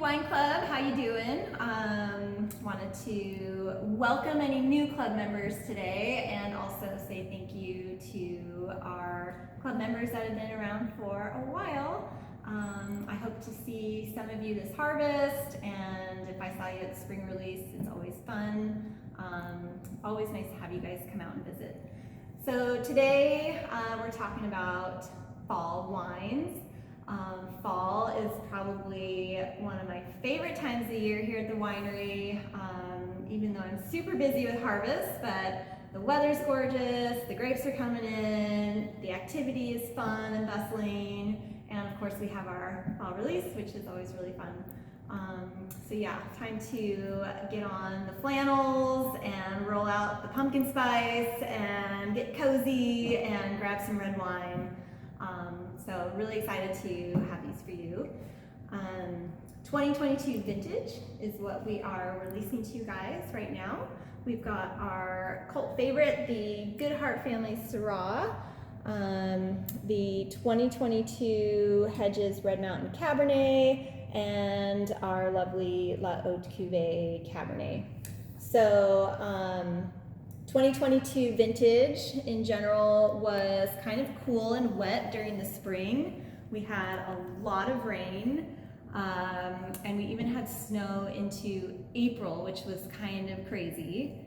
Wine Club, how you doing? Wanted to welcome any new club members today and also say thank you to our club members that have been around for a while. I hope to see some of you this harvest, and if I saw you at the spring release, it's always fun. Always nice to have you guys come out and visit. So today we're talking about fall wines. Fall is probably one of my favorite times of the year here at the winery, even though I'm super busy with harvest, but the weather's gorgeous, the grapes are coming in, the activity is fun and bustling, and of course we have our fall release, which is always really fun. So yeah, time to get on the flannels and roll out the pumpkin spice and get cozy and grab some red wine. So really excited to have these for you. 2022 vintage is what we are releasing to you guys right now. We've got our cult favorite, the Goodhart Family Syrah, the 2022 Hedges Red Mountain Cabernet, and our lovely La Haute Cuvée Cabernet. So 2022 vintage in general was kind of cool and wet during the spring. We had a lot of rain, and we even had snow into April, which was kind of crazy.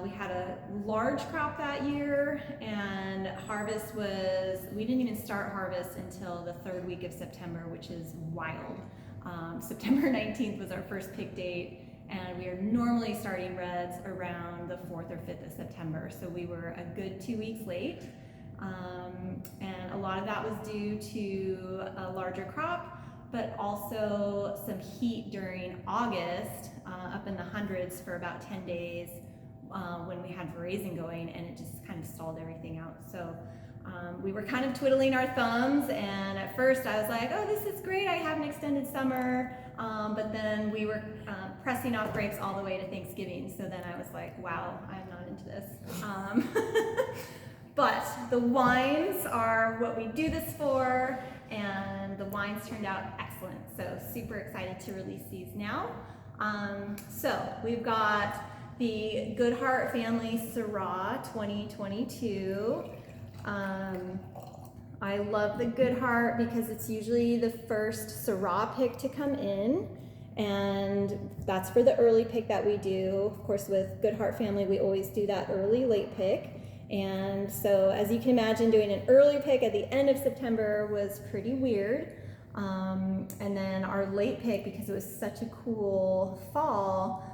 We had a large crop that year, and harvest was, we didn't even start harvest until the third week of September, which is wild. September 19th was our first pick date, and we are normally starting reds around the 4th or 5th of September, so we were a good 2 weeks late. And a lot of that was due to a larger crop, but also some heat during August, up in the hundreds for about 10 days when we had veraison going, and it just kind of stalled everything out. So we were kind of twiddling our thumbs, and at first I was like, oh, this is great, I have an extended summer, but then we were pressing off grapes all the way to Thanksgiving, so then I was like, wow, I'm not into this. But the wines are what we do this for, and the wines turned out excellent, so super excited to release these now. So we've got the Goodhart Family Syrah 2022. I love the Goodhart because it's usually the first Syrah pick to come in, and that's for the early pick that we do. Of course, with Goodhart Family, we always do that early, late pick. And so, as you can imagine, doing an early pick at the end of September was pretty weird. And then our late pick, because it was such a cool fall,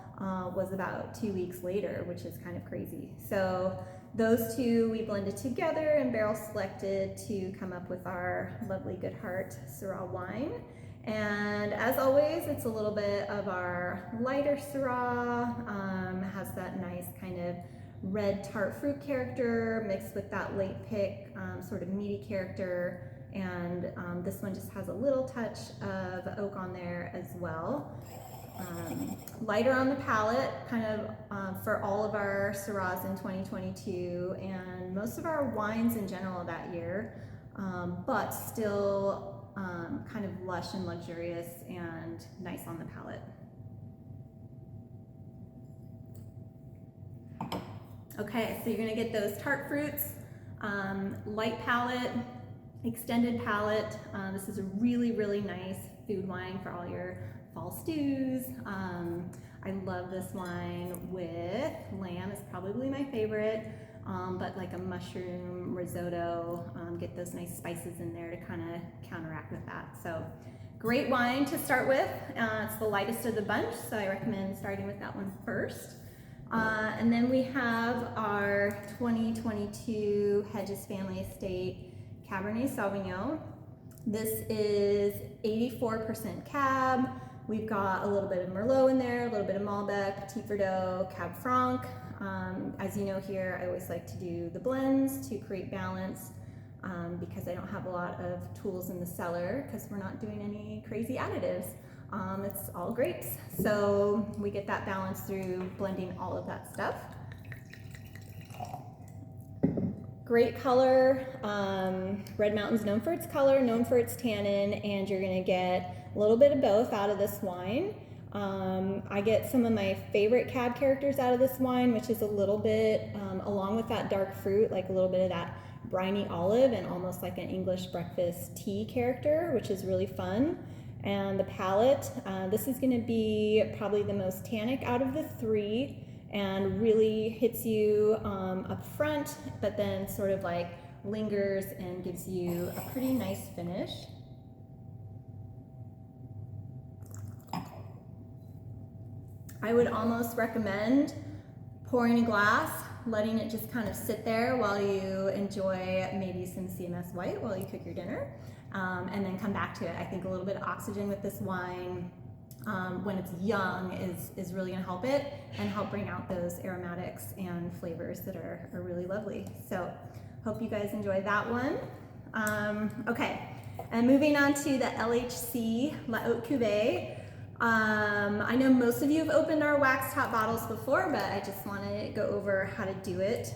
was about 2 weeks later, which is kind of crazy. So those two we blended together and barrel selected to come up with our lovely Goodhart Syrah wine. And as always, it's a little bit of our lighter Syrah, has that nice kind of red tart fruit character mixed with that late pick sort of meaty character. And this one just has a little touch of oak on there as well. Lighter on the palate, kind of for all of our Syrahs in 2022 and most of our wines in general that year, but still kind of lush and luxurious and nice on the palate. Okay, so you're gonna get those tart fruits, light palate, extended palate. This is a really, really nice food wine for all your fall stews. I love this wine with lamb, it's probably my favorite, but like a mushroom risotto, get those nice spices in there to kind of counteract with that. So great wine to start with. It's the lightest of the bunch, so I recommend starting with that one first. And then we have our 2022 Hedges Family Estate Cabernet Sauvignon. This is 84% Cab. We've got a little bit of Merlot in there, a little bit of Malbec, Petit Verdot, Cab Franc. As you know here, I always like to do the blends to create balance because I don't have a lot of tools in the cellar because we're not doing any crazy additives. It's all grapes. So we get that balance through blending all of that stuff. Great color. Red Mountain's known for its color, known for its tannin, and you're gonna get a little bit of both out of this wine. I get some of my favorite cab characters out of this wine, which is a little bit, along with that dark fruit, like a little bit of that briny olive and almost like an English breakfast tea character, which is really fun. And the palate, this is going to be probably the most tannic out of the three and really hits you up front, but then sort of like lingers and gives you a pretty nice finish. I would almost recommend pouring a glass, letting it just kind of sit there while you enjoy maybe some CMS white while you cook your dinner, and then come back to it. I think a little bit of oxygen with this wine when it's young is really gonna help it and help bring out those aromatics and flavors that are really lovely. So hope you guys enjoy that one. Okay, and moving on to the LHC La Haute Cuvée. I know most of you have opened our wax top bottles before, but I just want to go over how to do it.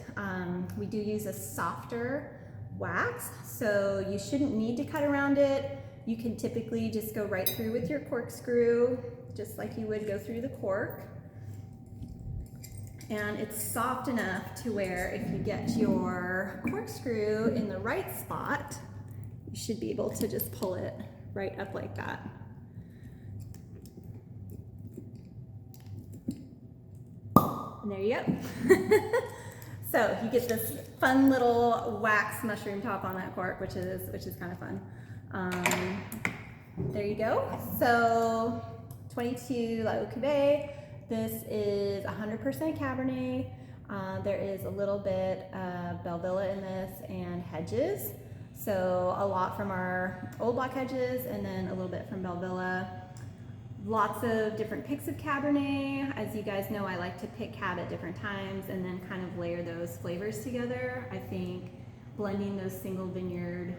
We do use a softer wax, so you shouldn't need to cut around it. You can typically just go right through with your corkscrew, just like you would go through the cork. And it's soft enough to where if you get your corkscrew in the right spot, you should be able to just pull it right up like that. And there you go. So you get this fun little wax mushroom top on that cork, which is kind of fun. There you go. So 22 La Haute Cuvée. This is 100% Cabernet. There is a little bit of Bellevilla in this and Hedges. So a lot from our Old Block Hedges and then a little bit from Bellevilla. Lots of different picks of Cabernet. As you guys know, I like to pick cab at different times and then kind of layer those flavors together. I think blending those single vineyard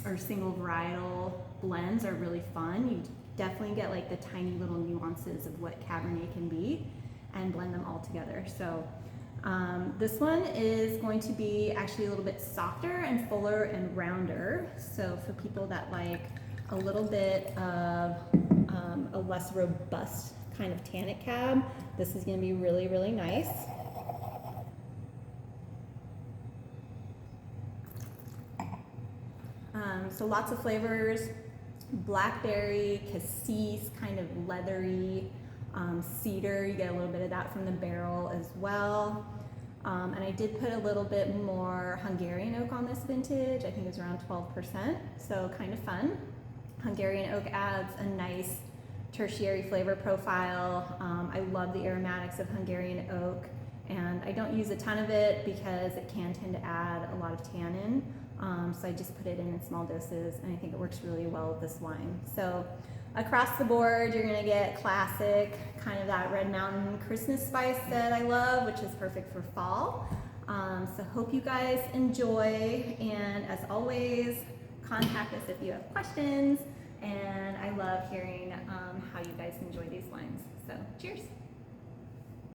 or single varietal blends are really fun. You definitely get like the tiny little nuances of what Cabernet can be and blend them all together. So this one is going to be actually a little bit softer and fuller and rounder. So for people that like a little bit of a less robust kind of tannic cab, this is going to be really, really nice. So lots of flavors: blackberry, cassis, kind of leathery, cedar. You get a little bit of that from the barrel as well. And I did put a little bit more Hungarian oak on this vintage. I think it was around 12%, so kind of fun. Hungarian oak adds a nice tertiary flavor profile. I love the aromatics of Hungarian oak, and I don't use a ton of it because it can tend to add a lot of tannin. So I just put it in small doses, and I think it works really well with this wine. So across the board, you're gonna get classic, kind of that Red Mountain Christmas spice that I love, which is perfect for fall. So hope you guys enjoy, and as always, contact us if you have questions, and I love hearing how you guys enjoy these wines. So cheers.